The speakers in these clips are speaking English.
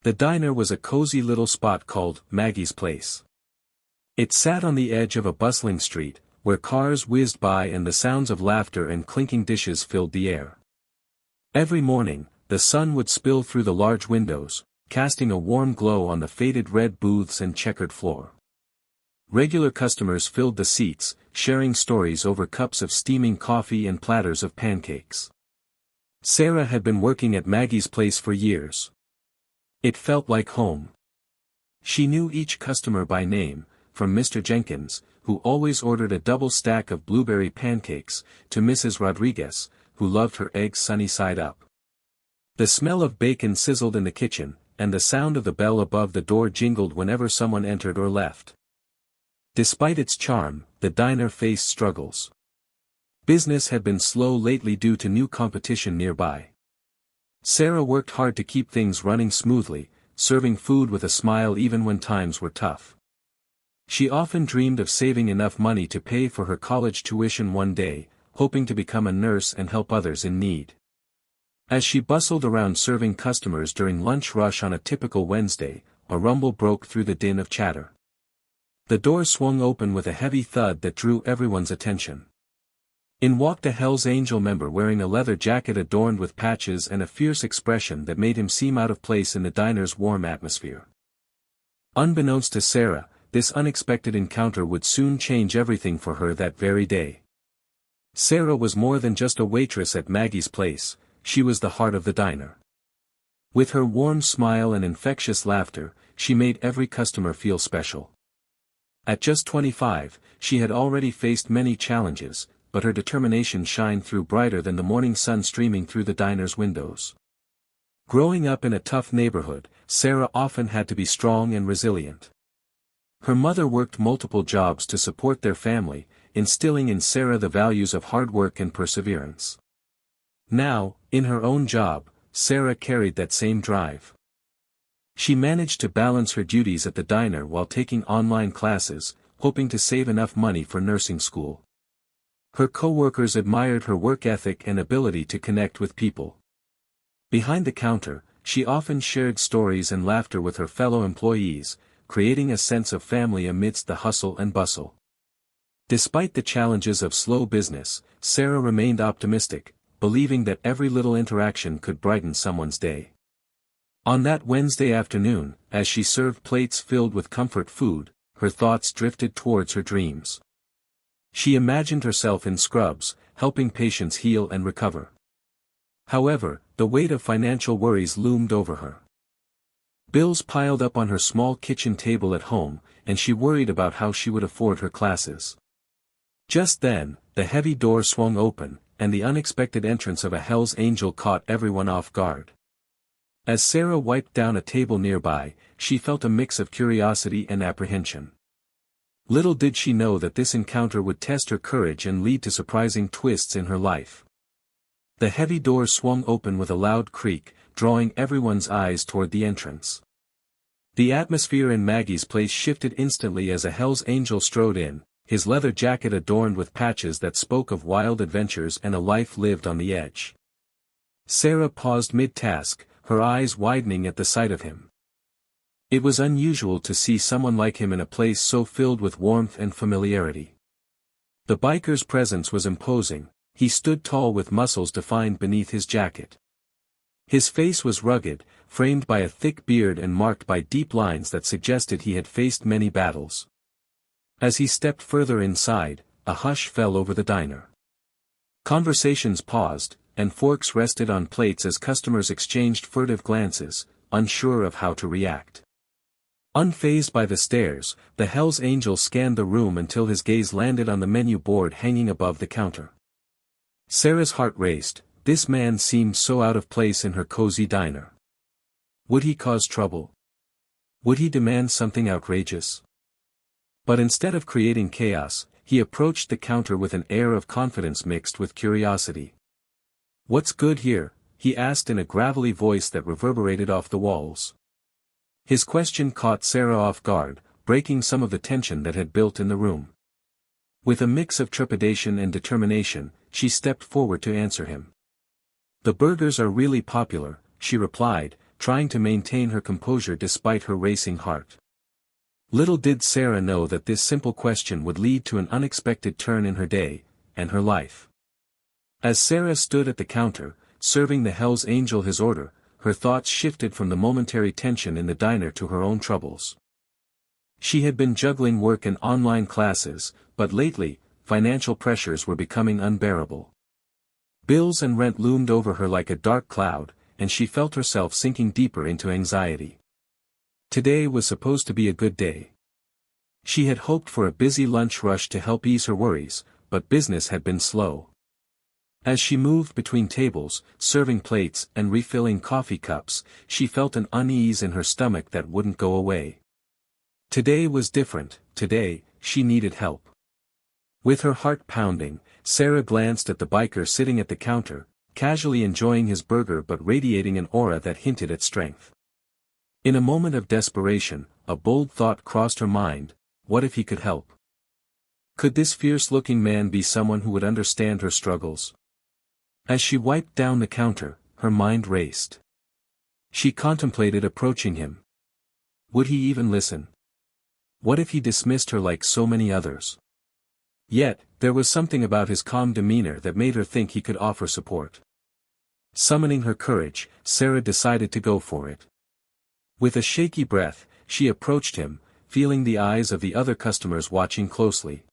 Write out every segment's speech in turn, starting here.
The diner was a cozy little spot called Maggie's Place. It sat on the edge of a bustling street, where cars whizzed by and the sounds of laughter and clinking dishes filled the air. Every morning, the sun would spill through the large windows, casting a warm glow on the faded red booths and checkered floor. Regular customers filled the seats, sharing stories over cups of steaming coffee and platters of pancakes. Sarah had been working at Maggie's Place for years. It felt like home. She knew each customer by name, from Mr. Jenkins, who always ordered a double stack of blueberry pancakes, to Mrs. Rodriguez, who loved her eggs sunny side up. The smell of bacon sizzled in the kitchen, and the sound of the bell above the door jingled whenever someone entered or left. Despite its charm, the diner faced struggles. Business had been slow lately due to new competition nearby. Sarah worked hard to keep things running smoothly, serving food with a smile even when times were tough. She often dreamed of saving enough money to pay for her college tuition one day, hoping to become a nurse and help others in need. As she bustled around serving customers during lunch rush on a typical Wednesday, a rumble broke through the din of chatter. The door swung open with a heavy thud that drew everyone's attention. In walked a Hell's Angel member wearing a leather jacket adorned with patches and a fierce expression that made him seem out of place in the diner's warm atmosphere. Unbeknownst to Sarah, this unexpected encounter would soon change everything for her that very day. Sarah was more than just a waitress at Maggie's Place, she was the heart of the diner. With her warm smile and infectious laughter, she made every customer feel special. At just 25, she had already faced many challenges, but her determination shined through brighter than the morning sun streaming through the diner's windows. Growing up in a tough neighborhood, Sarah often had to be strong and resilient. Her mother worked multiple jobs to support their family, instilling in Sarah the values of hard work and perseverance. Now, in her own job, Sarah carried that same drive. She managed to balance her duties at the diner while taking online classes, hoping to save enough money for nursing school. Her co-workers admired her work ethic and ability to connect with people. Behind the counter, she often shared stories and laughter with her fellow employees, creating a sense of family amidst the hustle and bustle. Despite the challenges of slow business, Sarah remained optimistic, believing that every little interaction could brighten someone's day. On that Wednesday afternoon, as she served plates filled with comfort food, her thoughts drifted towards her dreams. She imagined herself in scrubs, helping patients heal and recover. However, the weight of financial worries loomed over her. Bills piled up on her small kitchen table at home, and she worried about how she would afford her classes. Just then, the heavy door swung open, and the unexpected entrance of a Hell's Angel caught everyone off guard. As Sarah wiped down a table nearby, she felt a mix of curiosity and apprehension. Little did she know that this encounter would test her courage and lead to surprising twists in her life. The heavy door swung open with a loud creak, drawing everyone's eyes toward the entrance. The atmosphere in Maggie's Place shifted instantly as a Hell's Angel strode in, his leather jacket adorned with patches that spoke of wild adventures and a life lived on the edge. Sarah paused mid-task, her eyes widening at the sight of him. It was unusual to see someone like him in a place so filled with warmth and familiarity. The biker's presence was imposing, he stood tall with muscles defined beneath his jacket. His face was rugged, framed by a thick beard and marked by deep lines that suggested he had faced many battles. As he stepped further inside, a hush fell over the diner. Conversations paused, and forks rested on plates as customers exchanged furtive glances, unsure of how to react. Unfazed by the stares, the Hell's Angel scanned the room until his gaze landed on the menu board hanging above the counter. Sarah's heart raced, this man seemed so out of place in her cozy diner. Would he cause trouble? Would he demand something outrageous? But instead of creating chaos, he approached the counter with an air of confidence mixed with curiosity. "What's good here?" he asked in a gravelly voice that reverberated off the walls. His question caught Sarah off guard, breaking some of the tension that had built in the room. With a mix of trepidation and determination, she stepped forward to answer him. "The burgers are really popular," she replied, trying to maintain her composure despite her racing heart. Little did Sarah know that this simple question would lead to an unexpected turn in her day, and her life. As Sarah stood at the counter, serving the Hell's Angel his order, her thoughts shifted from the momentary tension in the diner to her own troubles. She had been juggling work and online classes, but lately, financial pressures were becoming unbearable. Bills and rent loomed over her like a dark cloud, and she felt herself sinking deeper into anxiety. Today was supposed to be a good day. She had hoped for a busy lunch rush to help ease her worries, but business had been slow. As she moved between tables, serving plates and refilling coffee cups, she felt an unease in her stomach that wouldn't go away. Today was different. Today, she needed help. With her heart pounding, Sarah glanced at the biker sitting at the counter, casually enjoying his burger but radiating an aura that hinted at strength. In a moment of desperation, a bold thought crossed her mind: what if he could help? Could this fierce-looking man be someone who would understand her struggles? As she wiped down the counter, her mind raced. She contemplated approaching him. Would he even listen? What if he dismissed her like so many others? Yet, there was something about his calm demeanor that made her think he could offer support. Summoning her courage, Sarah decided to go for it. With a shaky breath, she approached him, feeling the eyes of the other customers watching closely.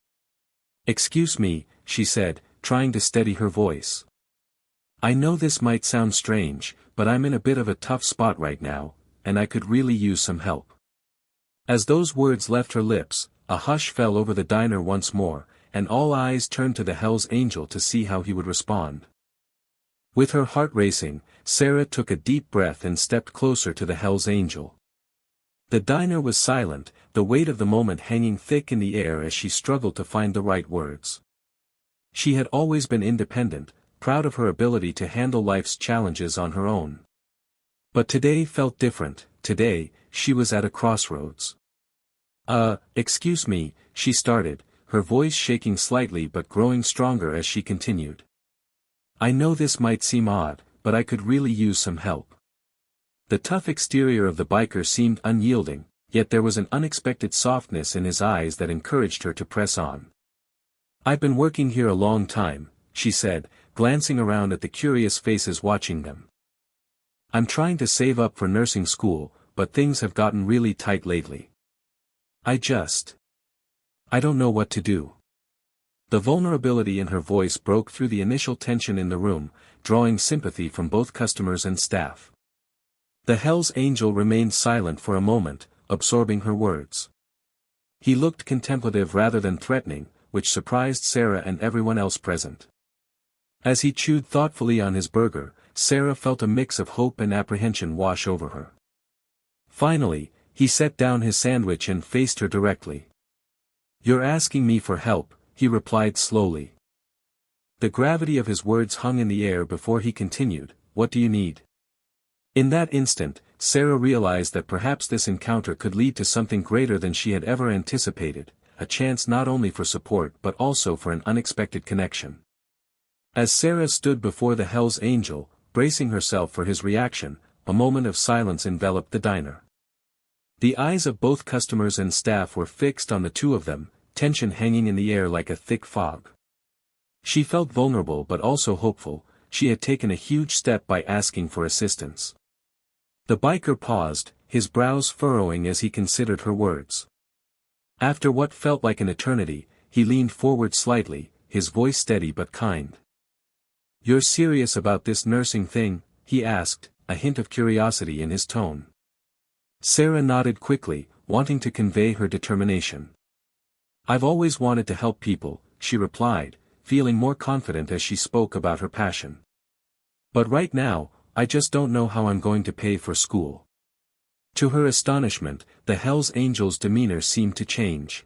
"Excuse me," she said, trying to steady her voice. "I know this might sound strange, but I'm in a bit of a tough spot right now, and I could really use some help." As those words left her lips, a hush fell over the diner once more, and all eyes turned to the Hell's Angel to see how he would respond. With her heart racing, Sarah took a deep breath and stepped closer to the Hell's Angel. The diner was silent, the weight of the moment hanging thick in the air as she struggled to find the right words. She had always been independent, proud of her ability to handle life's challenges on her own. But today felt different. Today, she was at a crossroads. Excuse me," she started, her voice shaking slightly but growing stronger as she continued. "I know this might seem odd, but I could really use some help." The tough exterior of the biker seemed unyielding, yet there was an unexpected softness in his eyes that encouraged her to press on. "I've been working here a long time," she said, glancing around at the curious faces watching them. "I'm trying to save up for nursing school, but things have gotten really tight lately. I don't know what to do." The vulnerability in her voice broke through the initial tension in the room, drawing sympathy from both customers and staff. The Hell's Angel remained silent for a moment, absorbing her words. He looked contemplative rather than threatening, which surprised Sarah and everyone else present. As he chewed thoughtfully on his burger, Sarah felt a mix of hope and apprehension wash over her. Finally, he set down his sandwich and faced her directly. "You're asking me for help," he replied slowly. The gravity of his words hung in the air before he continued, "What do you need?" In that instant, Sarah realized that perhaps this encounter could lead to something greater than she had ever anticipated, a chance not only for support but also for an unexpected connection. As Sarah stood before the Hell's Angel, bracing herself for his reaction, a moment of silence enveloped the diner. The eyes of both customers and staff were fixed on the two of them, tension hanging in the air like a thick fog. She felt vulnerable but also hopeful. She had taken a huge step by asking for assistance. The biker paused, his brows furrowing as he considered her words. After what felt like an eternity, he leaned forward slightly, his voice steady but kind. "You're serious about this nursing thing?" he asked, a hint of curiosity in his tone. Sarah nodded quickly, wanting to convey her determination. "I've always wanted to help people," she replied, feeling more confident as she spoke about her passion. "But right now, I just don't know how I'm going to pay for school." To her astonishment, the Hell's Angel's demeanor seemed to change.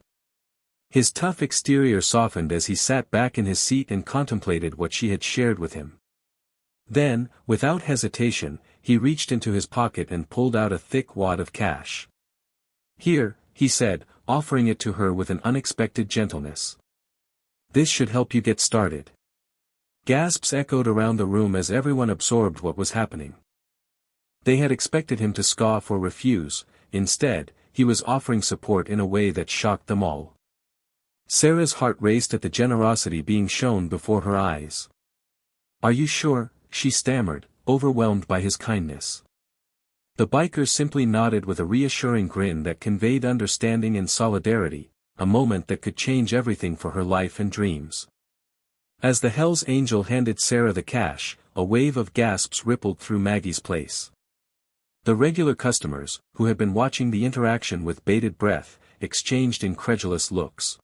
His tough exterior softened as he sat back in his seat and contemplated what she had shared with him. Then, without hesitation, he reached into his pocket and pulled out a thick wad of cash. "Here," he said, offering it to her with an unexpected gentleness. "This should help you get started." Gasps echoed around the room as everyone absorbed what was happening. They had expected him to scoff or refuse. Instead, he was offering support in a way that shocked them all. Sarah's heart raced at the generosity being shown before her eyes. "Are you sure?" she stammered, overwhelmed by his kindness. The biker simply nodded with a reassuring grin that conveyed understanding and solidarity, a moment that could change everything for her life and dreams. As the Hell's Angel handed Sarah the cash, a wave of gasps rippled through Maggie's place. The regular customers, who had been watching the interaction with bated breath, exchanged incredulous looks.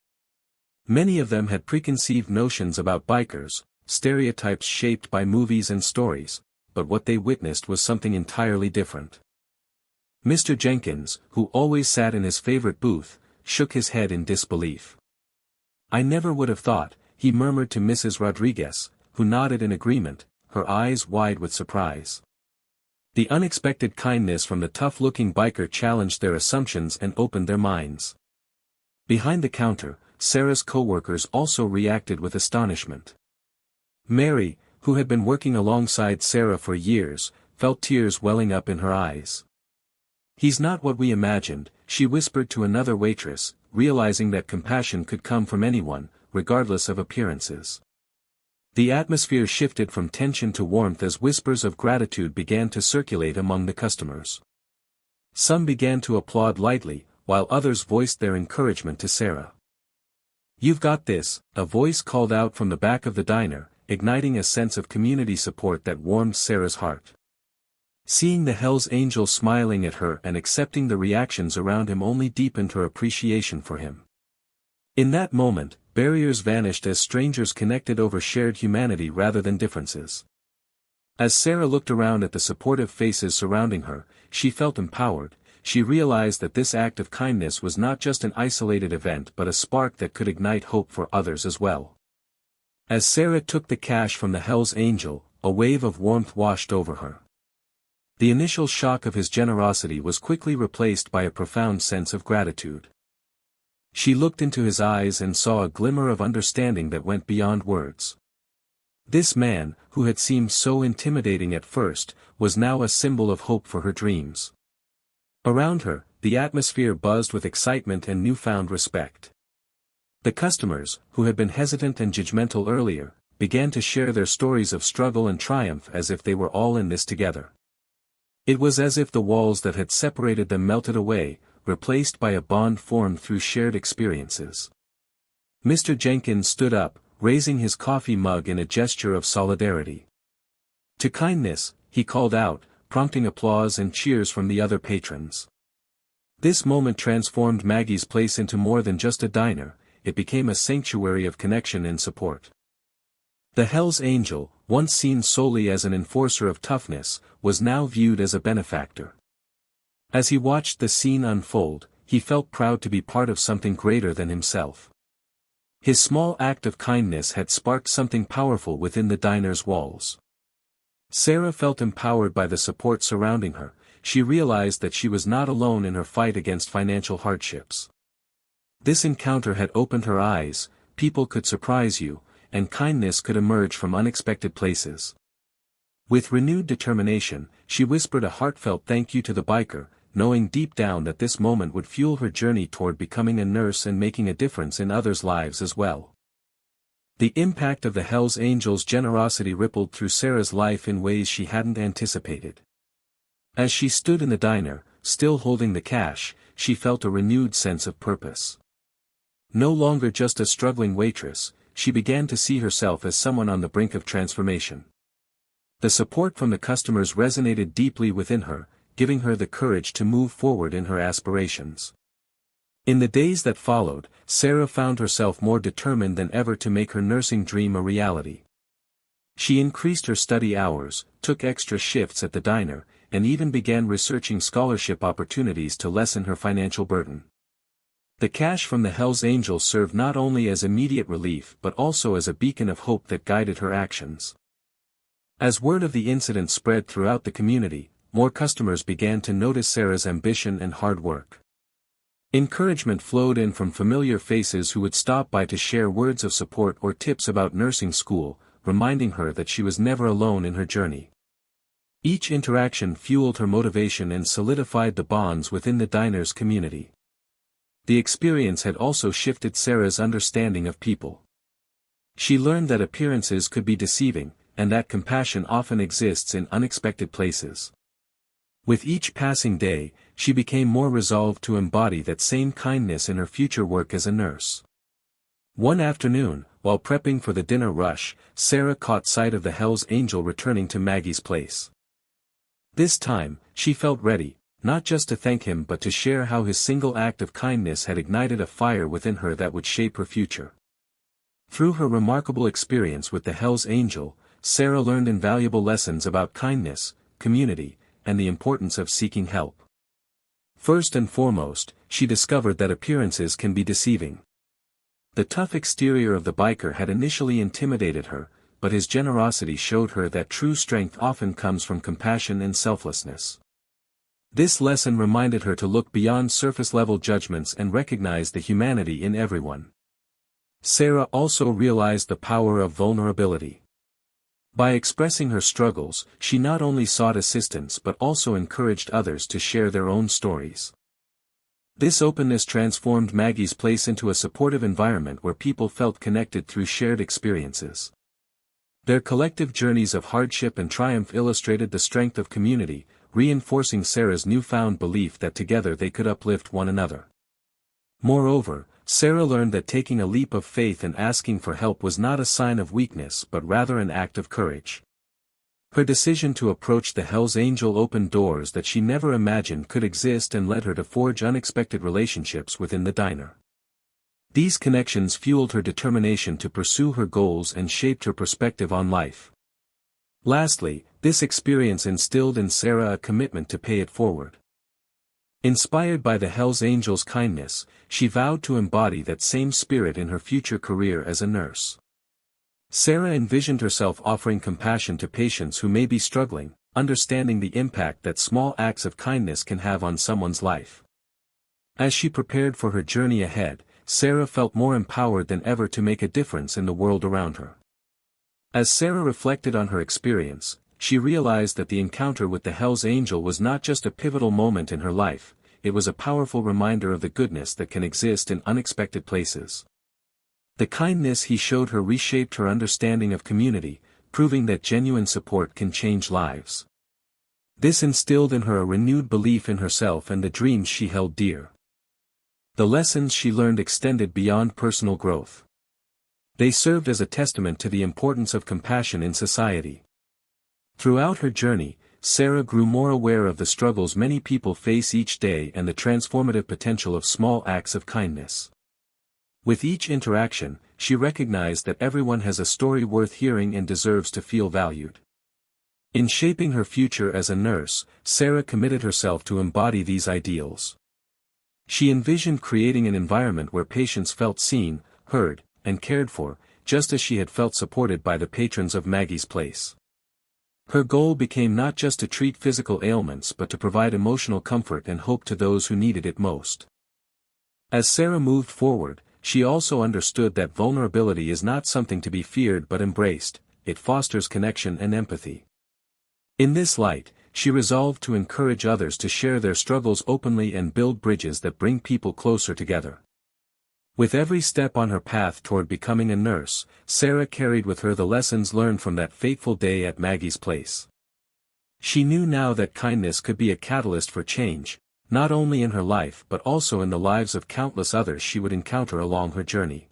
Many of them had preconceived notions about bikers, stereotypes shaped by movies and stories, but what they witnessed was something entirely different. Mr. Jenkins, who always sat in his favorite booth, shook his head in disbelief. "I never would have thought," he murmured to Mrs. Rodriguez, who nodded in agreement, her eyes wide with surprise. The unexpected kindness from the tough-looking biker challenged their assumptions and opened their minds. Behind the counter, Sarah's co-workers also reacted with astonishment. Mary, who had been working alongside Sarah for years, felt tears welling up in her eyes. "He's not what we imagined," she whispered to another waitress, realizing that compassion could come from anyone, regardless of appearances. The atmosphere shifted from tension to warmth as whispers of gratitude began to circulate among the customers. Some began to applaud lightly, while others voiced their encouragement to Sarah. "You've got this," a voice called out from the back of the diner, igniting a sense of community support that warmed Sarah's heart. Seeing the Hell's Angel smiling at her and accepting the reactions around him only deepened her appreciation for him. In that moment, barriers vanished as strangers connected over shared humanity rather than differences. As Sarah looked around at the supportive faces surrounding her, she felt empowered. She realized that this act of kindness was not just an isolated event but a spark that could ignite hope for others as well. As Sarah took the cash from the Hell's Angel, a wave of warmth washed over her. The initial shock of his generosity was quickly replaced by a profound sense of gratitude. She looked into his eyes and saw a glimmer of understanding that went beyond words. This man, who had seemed so intimidating at first, was now a symbol of hope for her dreams. Around her, the atmosphere buzzed with excitement and newfound respect. The customers, who had been hesitant and judgmental earlier, began to share their stories of struggle and triumph as if they were all in this together. It was as if the walls that had separated them melted away, replaced by a bond formed through shared experiences. Mr. Jenkins stood up, raising his coffee mug in a gesture of solidarity. "To kindness," he called out, prompting applause and cheers from the other patrons. This moment transformed Maggie's place into more than just a diner, it became a sanctuary of connection and support. The Hell's Angel, once seen solely as an enforcer of toughness, was now viewed as a benefactor. As he watched the scene unfold, he felt proud to be part of something greater than himself. His small act of kindness had sparked something powerful within the diner's walls. Sarah felt empowered by the support surrounding her. She realized that she was not alone in her fight against financial hardships. This encounter had opened her eyes. People could surprise you, and kindness could emerge from unexpected places. With renewed determination, she whispered a heartfelt thank you to the biker, knowing deep down that this moment would fuel her journey toward becoming a nurse and making a difference in others' lives as well. The impact of the Hell's Angel's generosity rippled through Sarah's life in ways she hadn't anticipated. As she stood in the diner, still holding the cash, she felt a renewed sense of purpose. No longer just a struggling waitress, she began to see herself as someone on the brink of transformation. The support from the customers resonated deeply within her, giving her the courage to move forward in her aspirations. In the days that followed, Sarah found herself more determined than ever to make her nursing dream a reality. She increased her study hours, took extra shifts at the diner, and even began researching scholarship opportunities to lessen her financial burden. The cash from the Hell's Angel served not only as immediate relief but also as a beacon of hope that guided her actions. As word of the incident spread throughout the community, more customers began to notice Sarah's ambition and hard work. Encouragement flowed in from familiar faces who would stop by to share words of support or tips about nursing school, reminding her that she was never alone in her journey. Each interaction fueled her motivation and solidified the bonds within the diner's community. The experience had also shifted Sarah's understanding of people. She learned that appearances could be deceiving, and that compassion often exists in unexpected places. With each passing day, she became more resolved to embody that same kindness in her future work as a nurse. One afternoon, while prepping for the dinner rush, Sarah caught sight of the Hell's Angel returning to Maggie's place. This time, she felt ready, not just to thank him but to share how his single act of kindness had ignited a fire within her that would shape her future. Through her remarkable experience with the Hell's Angel, Sarah learned invaluable lessons about kindness, community, and the importance of seeking help. First and foremost, she discovered that appearances can be deceiving. The tough exterior of the biker had initially intimidated her, but his generosity showed her that true strength often comes from compassion and selflessness. This lesson reminded her to look beyond surface-level judgments and recognize the humanity in everyone. Sarah also realized the power of vulnerability. By expressing her struggles, she not only sought assistance but also encouraged others to share their own stories. This openness transformed Maggie's place into a supportive environment where people felt connected through shared experiences. Their collective journeys of hardship and triumph illustrated the strength of community, reinforcing Sarah's newfound belief that together they could uplift one another. Moreover, Sarah learned that taking a leap of faith and asking for help was not a sign of weakness but rather an act of courage. Her decision to approach the Hell's Angel opened doors that she never imagined could exist and led her to forge unexpected relationships within the diner. These connections fueled her determination to pursue her goals and shaped her perspective on life. Lastly, this experience instilled in Sarah a commitment to pay it forward. Inspired by the Hell's Angel's kindness, she vowed to embody that same spirit in her future career as a nurse. Sarah envisioned herself offering compassion to patients who may be struggling, understanding the impact that small acts of kindness can have on someone's life. As she prepared for her journey ahead, Sarah felt more empowered than ever to make a difference in the world around her. As Sarah reflected on her experience, she realized that the encounter with the Hell's Angel was not just a pivotal moment in her life, it was a powerful reminder of the goodness that can exist in unexpected places. The kindness he showed her reshaped her understanding of community, proving that genuine support can change lives. This instilled in her a renewed belief in herself and the dreams she held dear. The lessons she learned extended beyond personal growth. They served as a testament to the importance of compassion in society. Throughout her journey, Sarah grew more aware of the struggles many people face each day and the transformative potential of small acts of kindness. With each interaction, she recognized that everyone has a story worth hearing and deserves to feel valued. In shaping her future as a nurse, Sarah committed herself to embody these ideals. She envisioned creating an environment where patients felt seen, heard, and cared for, just as she had felt supported by the patrons of Maggie's place. Her goal became not just to treat physical ailments but to provide emotional comfort and hope to those who needed it most. As Sarah moved forward, she also understood that vulnerability is not something to be feared but embraced, it fosters connection and empathy. In this light, she resolved to encourage others to share their struggles openly and build bridges that bring people closer together. With every step on her path toward becoming a nurse, Sarah carried with her the lessons learned from that fateful day at Maggie's place. She knew now that kindness could be a catalyst for change, not only in her life but also in the lives of countless others she would encounter along her journey.